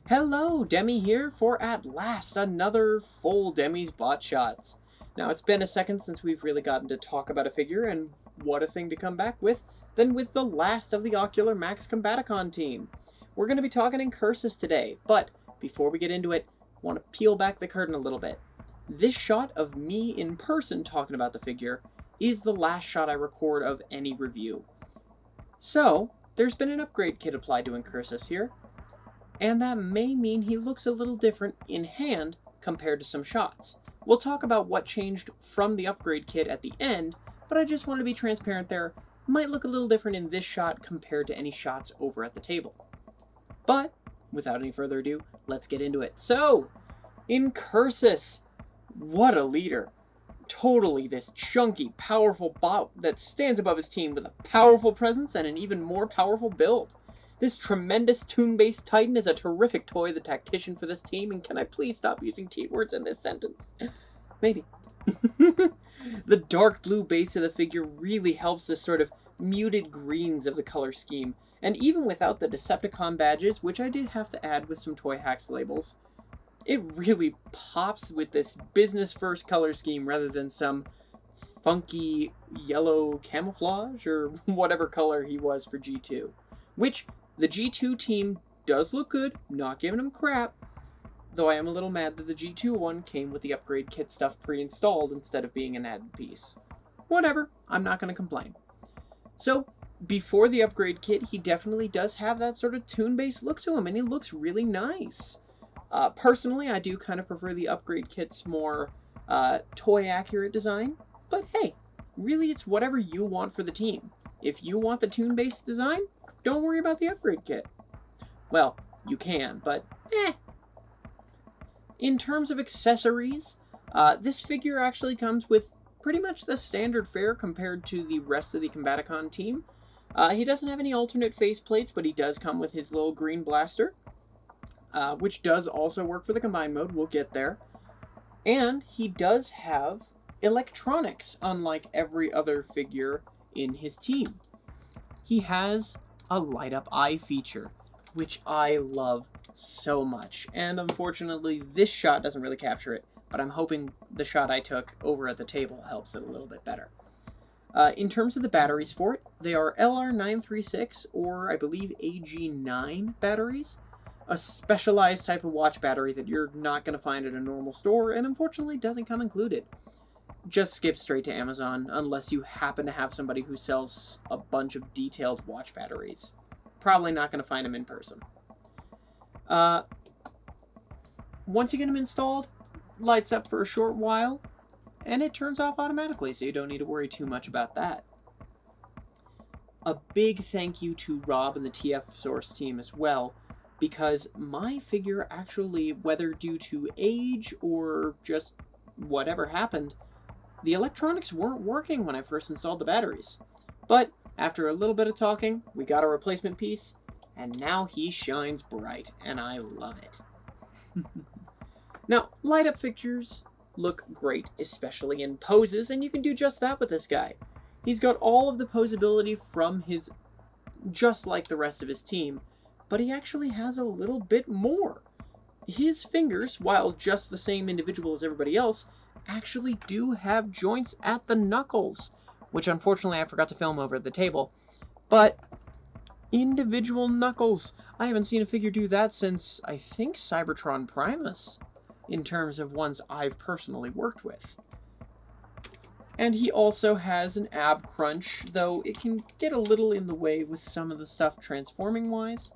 Hello, Demi here for at last another full Demi's Bot Shots. Now, it's been a second since we've really gotten to talk about a figure, and what a thing to come back with than with the last of the Ocular Max Combaticon team. We're going to be talking INCURSUS today, but before we get into it, I want to peel back the curtain a little bit. This shot of me in person talking about the figure is the last shot I record of any review. So, there's been an upgrade kit applied to INCURSUS here, and that may mean he looks a little different in hand compared to some shots. We'll talk about what changed from the upgrade kit at the end, but I just want to be transparent there. Might look a little different in this shot compared to any shots over at the table. But, without any further ado, let's get into it. So, INCURSUS! What a leader! Totally this chunky, powerful bot that stands above his team with a powerful presence and an even more powerful build. This tremendous toon-based titan is a terrific toy, the tactician for this team, and can I please stop using T-words in this sentence? Maybe. The dark blue base of the figure really helps this sort of muted greens of the color scheme, and even without the Decepticon badges, which I did have to add with some Toy Hacks labels, it really pops with this business-first color scheme rather than some funky yellow camouflage or whatever color he was for G2, which the G2 team does look good, not giving them crap, though I am a little mad that the G2 one came with the upgrade kit stuff pre-installed instead of being an added piece. Whatever, I'm not going to complain. So, before the upgrade kit, he definitely does have that sort of toon-based look to him, and he looks really nice. Personally, I do kind of prefer the upgrade kit's more toy-accurate design, but hey, really it's whatever you want for the team. If you want the toon-based design, don't worry about the upgrade kit. Well, you can, but In terms of accessories, this figure actually comes with pretty much the standard fare compared to the rest of the Combaticon team. He doesn't have any alternate faceplates, but he does come with his little green blaster, which does also work for the combined mode. We'll get there. And he does have electronics, unlike every other figure in his team. He has a light up eye feature, which I love so much, and unfortunately this shot doesn't really capture it, but I'm hoping the shot I took over at the table helps it a little bit better. In terms of the batteries for it, they are LR936 or I believe AG9 batteries, a specialized type of watch battery that you're not going to find at a normal store and unfortunately doesn't come included. Just skip straight to Amazon unless you happen to have somebody who sells a bunch of detailed watch batteries. Probably not going to find them in person. Once you get them installed, lights up for a short while, and it turns off automatically, so you don't need to worry too much about that. A big thank you to Rob and the TF Source team as well, because my figure actually, whether due to age or just whatever happened, the electronics weren't working when I first installed the batteries. But after a little bit of talking, we got a replacement piece, and now he shines bright, and I love it. Now, light-up figures look great, especially in poses, and you can do just that with this guy. He's got all of the posability from his, just like the rest of his team, but he actually has a little bit more. His fingers, while just the same individual as everybody else, actually do have joints at the knuckles, which unfortunately I forgot to film over at the table, but individual knuckles. I haven't seen a figure do that since, I think, Cybertron Primus, in terms of ones I've personally worked with. And he also has an ab crunch, though it can get a little in the way with some of the stuff transforming-wise,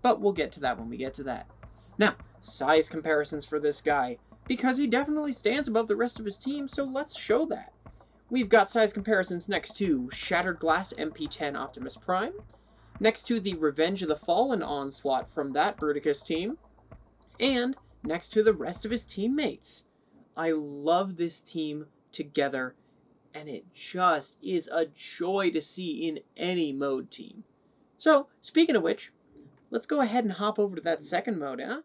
but we'll get to that when we get to that. Now, size comparisons for this guy, because he definitely stands above the rest of his team, so let's show that. We've got size comparisons next to Shattered Glass MP10 Optimus Prime, next to the Revenge of the Fallen onslaught from that Bruticus team, and next to the rest of his teammates. I love this team together, and it just is a joy to see in any mode team. So, speaking of which, let's go ahead and hop over to that second mode, huh?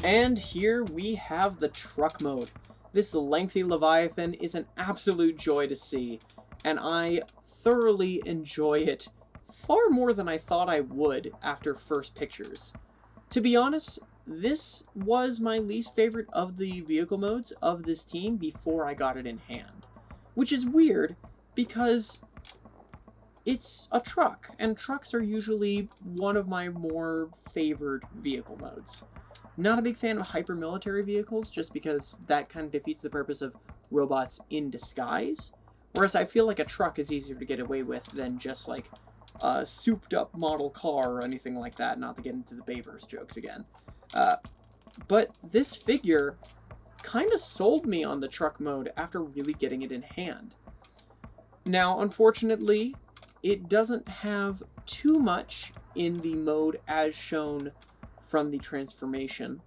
And here we have the truck mode. This lengthy Leviathan is an absolute joy to see, and I thoroughly enjoy it far more than I thought I would after first pictures. To be honest, this was my least favorite of the vehicle modes of this team before I got it in hand. Which is weird, because it's a truck, and trucks are usually one of my more favored vehicle modes. Not a big fan of hyper-military vehicles, just because that kind of defeats the purpose of robots in disguise. Whereas I feel like a truck is easier to get away with than just like a souped-up model car or anything like that, not to get into the Bayverse jokes again. But this figure kind of sold me on the truck mode after really getting it in hand. Now, unfortunately, it doesn't have too much in the mode as shown from the transformation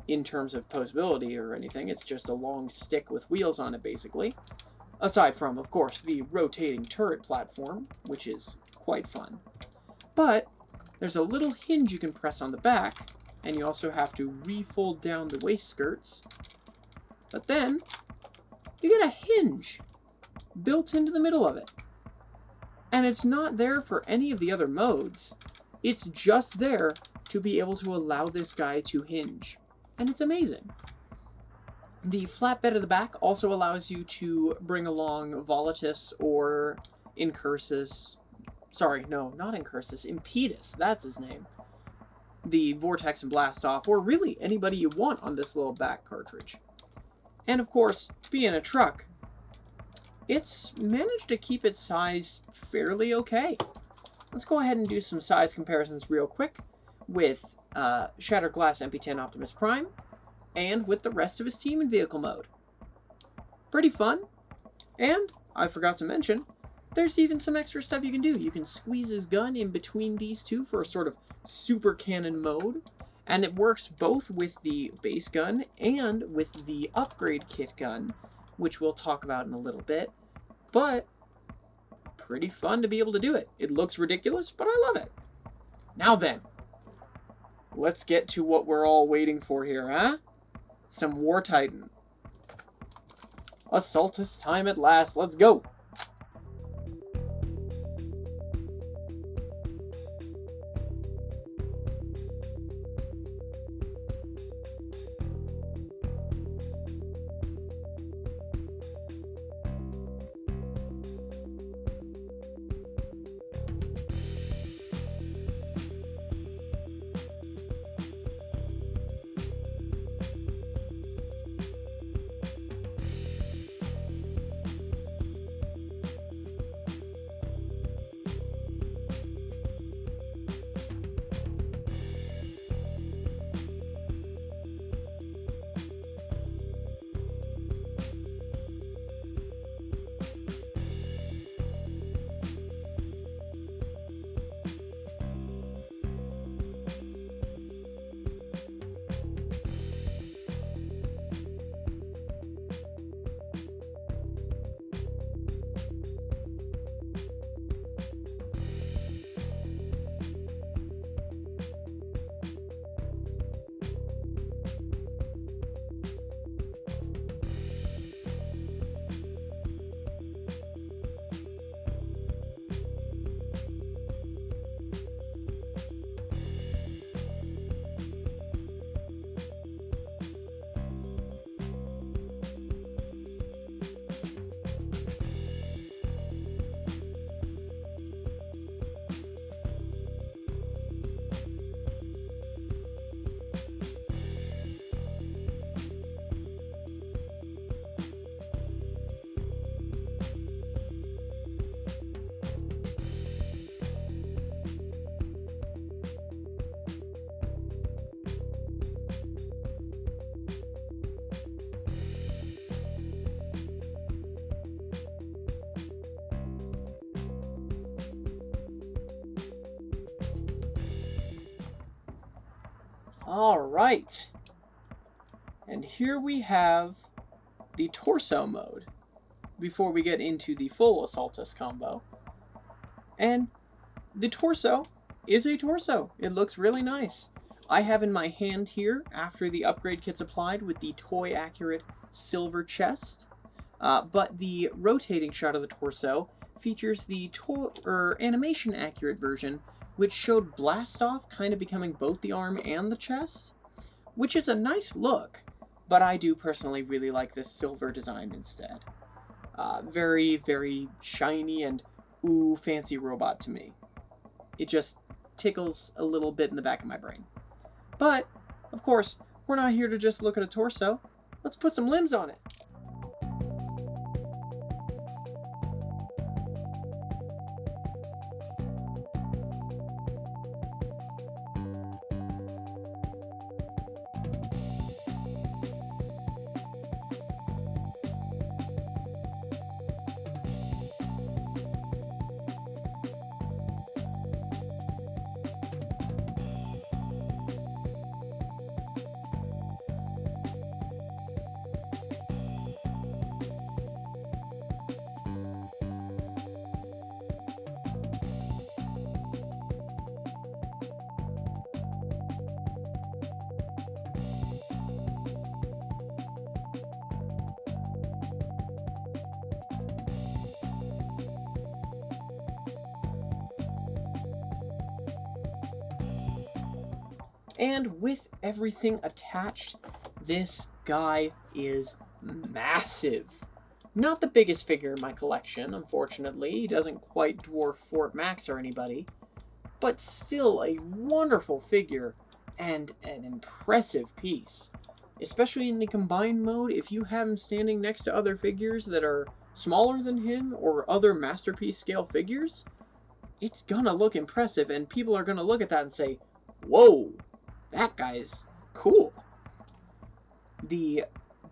in terms of posability or anything. It's just a long stick with wheels on it, basically. Aside from, of course, the rotating turret platform, which is quite fun. But there's a little hinge you can press on the back, and you also have to refold down the waist skirts. But then, you get a hinge built into the middle of it. And it's not there for any of the other modes. It's just there to be able to allow this guy to hinge. And it's amazing. The flatbed of the back also allows you to bring along Assaultus or INCURSUS. Sorry, no, not INCURSUS. Impetus, that's his name. The Vortex and Blast Off, or really anybody you want on this little back cartridge. And of course, being a truck, it's managed to keep its size fairly okay. Let's go ahead and do some size comparisons real quick with Shattered Glass MP10 Optimus Prime and with the rest of his team in vehicle mode. Pretty fun. And, I forgot to mention, there's even some extra stuff you can do. You can squeeze his gun in between these two for a sort of super cannon mode. And it works both with the base gun and with the upgrade kit gun, which we'll talk about in a little bit. But pretty fun to be able to do it. It looks ridiculous, but I love it. Now then, let's get to what we're all waiting for here, huh? Some War Titan. Assaultus time at last. Let's go! Alright. And here we have the torso mode before we get into the full Assaultus combo. And the torso is a torso. It looks really nice. I have in my hand here, after the upgrade kit's applied, with the toy accurate silver chest, but the rotating shot of the torso features the animation accurate version, which showed blast off kind of becoming both the arm and the chest, which is a nice look, but I do personally really like this silver design instead. Very, very shiny and ooh, fancy robot to me. It just tickles a little bit in the back of my brain. But, of course, we're not here to just look at a torso. Let's put some limbs on it. And with everything attached, this guy is massive. Not the biggest figure in my collection, unfortunately. He doesn't quite dwarf Fort Max or anybody. But still a wonderful figure and an impressive piece. Especially in the combined mode, if you have him standing next to other figures that are smaller than him or other masterpiece scale figures, it's gonna look impressive and people are gonna look at that and say, whoa! That guy's cool.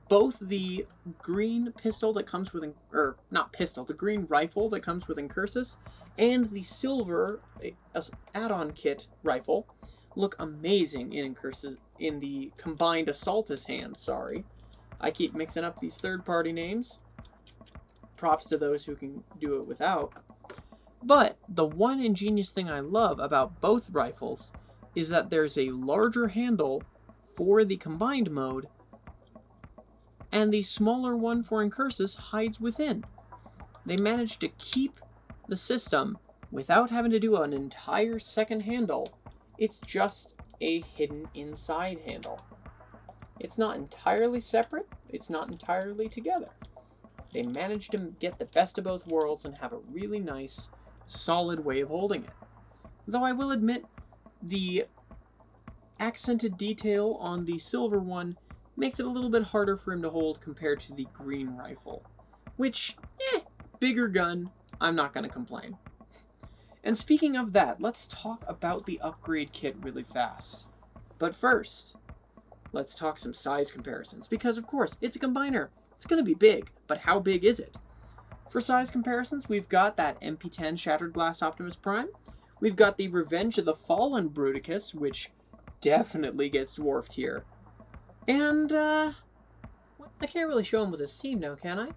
Both the green pistol that comes with, the green rifle that comes with INCURSUS and the silver add-on kit rifle look amazing in INCURSUS, in the combined Assaultus hand, sorry. I keep mixing up these third-party names. Props to those who can do it without. But the one ingenious thing I love about both rifles is that there's a larger handle for the combined mode, and the smaller one for INCURSUS hides within. They managed to keep the system without having to do an entire second handle. It's just a hidden inside handle. It's not entirely separate, it's not entirely together. They managed to get the best of both worlds and have a really nice, solid way of holding it. Though I will admit, the accented detail on the silver one makes it a little bit harder for him to hold compared to the green rifle. Which, bigger gun, I'm not going to complain. And speaking of that, let's talk about the upgrade kit really fast. But first, let's talk some size comparisons, because of course, it's a combiner. It's going to be big, but how big is it? For size comparisons, we've got that MP10 Shattered Glass Optimus Prime. We've got the Revenge of the Fallen Bruticus, which definitely gets dwarfed here. And, I can't really show him with his team now, can I?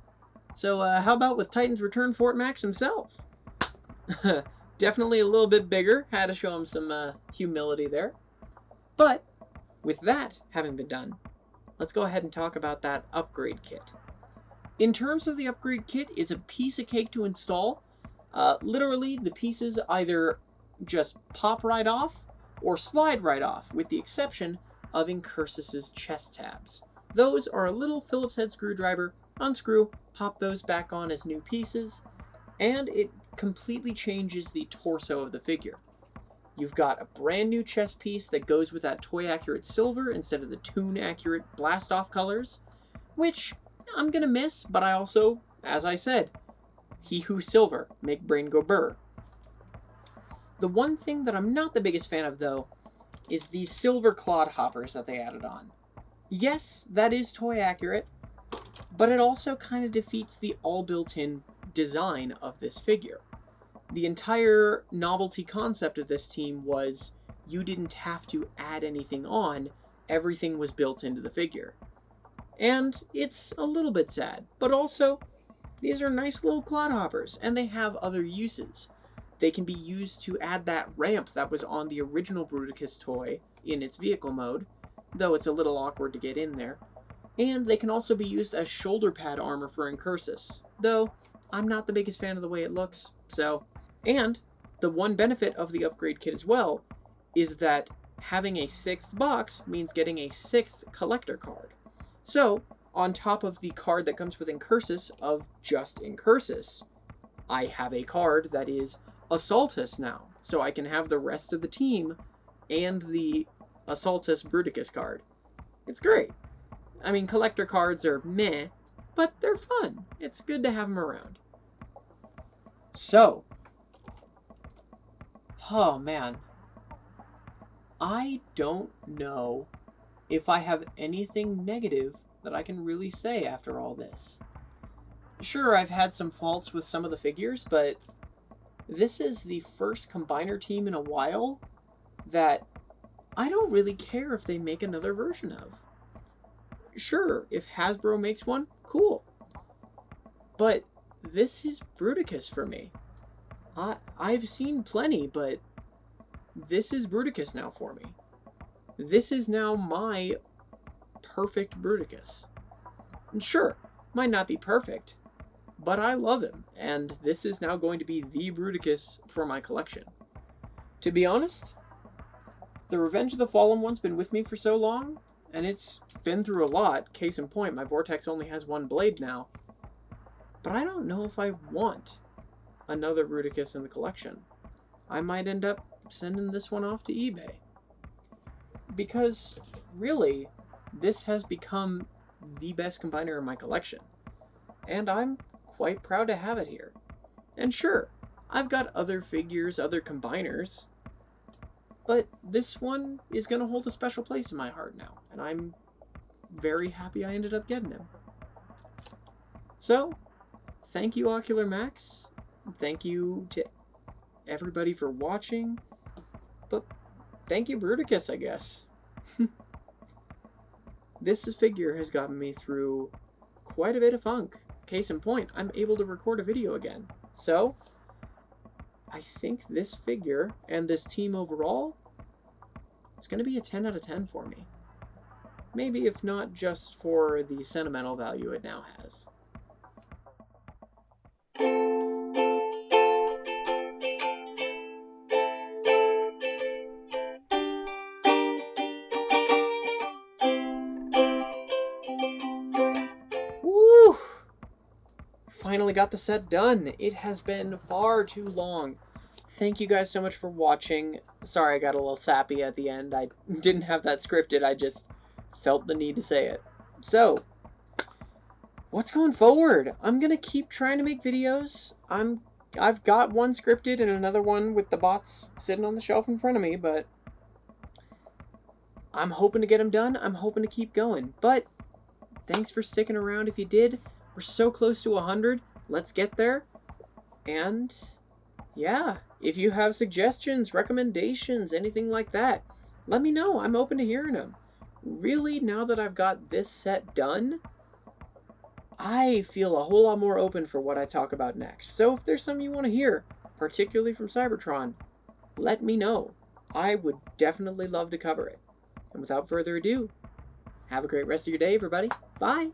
So, how about with Titan's Return Fort Max himself? Definitely a little bit bigger. Had to show him some humility there. But, with that having been done, let's go ahead and talk about that upgrade kit. In terms of the upgrade kit, it's a piece of cake to install. Literally, the pieces either just pop right off or slide right off, with the exception of INCURSUS's chest tabs. Those are a little Phillips head screwdriver, unscrew, pop those back on as new pieces, and it completely changes the torso of the figure. You've got a brand new chest piece that goes with that toy accurate silver instead of the toon accurate blast off colors, which I'm gonna miss, but I also, as I said, he who silver make brain go burr. The one thing that I'm not the biggest fan of, though, is these silver clod hoppers that they added on. Yes, that is toy accurate, but it also kind of defeats the all built-in design of this figure. The entire novelty concept of this team was you didn't have to add anything on, everything was built into the figure. And it's a little bit sad, but also, these are nice little clodhoppers, and they have other uses. they can be used to add that ramp that was on the original Bruticus toy in its vehicle mode, though it's a little awkward to get in there. And they can also be used as shoulder pad armor for INCURSUS, though I'm not the biggest fan of the way it looks, so. And the one benefit of the upgrade kit as well is that having a 6th box means getting a 6th collector card. So, on top of the card that comes with INCURSUS of just INCURSUS, I have a card that is Assaultus now, so I can have the rest of the team and the Assaultus Bruticus card. It's great. I mean, collector cards are meh, but they're fun. It's good to have them around. So, oh man, I don't know if I have anything negative that I can really say after all this. Sure, I've had some faults with some of the figures, but this is the first combiner team in a while that I don't really care if they make another version of. Sure, if Hasbro makes one, cool. But this is Bruticus for me. I've seen plenty, but this is Bruticus now for me. This is now my perfect Bruticus. And sure, might not be perfect, but I love him, and this is now going to be the Bruticus for my collection. To be honest, the Revenge of the Fallen one's been with me for so long, and it's been through a lot. Case in point, my Vortex only has one blade now. But I don't know if I want another Bruticus in the collection. I might end up sending this one off to eBay. Because, really, this has become the best combiner in my collection. And I'm quite proud to have it here. And sure, I've got other figures, other combiners, but this one is going to hold a special place in my heart now, and I'm very happy I ended up getting him. So, thank you, Ocular Max. Thank you to everybody for watching, but thank you, Bruticus, I guess. This figure has gotten me through quite a bit of funk. Case in point, I'm able to record a video again. So, I think this figure and this team overall is going to be a 10 out of 10 for me. Maybe if not just for the sentimental value it now has. Woo! Finally got the set done. It has been far too long. Thank you guys so much for watching. Sorry I got a little sappy at the end. I didn't have that scripted. I just felt the need to say it. So, what's going forward? I'm going to keep trying to make videos. I've got one scripted and another one with the bots sitting on the shelf in front of me, but I'm hoping to get them done. I'm hoping to keep going. But thanks for sticking around if you did. We're so close to 100. Let's get there. And yeah, if you have suggestions, recommendations, anything like that, let me know. I'm open to hearing them. Really, now that I've got this set done, I feel a whole lot more open for what I talk about next. So if there's something you want to hear, particularly from Cybertron, let me know. I would definitely love to cover it. And without further ado, have a great rest of your day, everybody. Bye!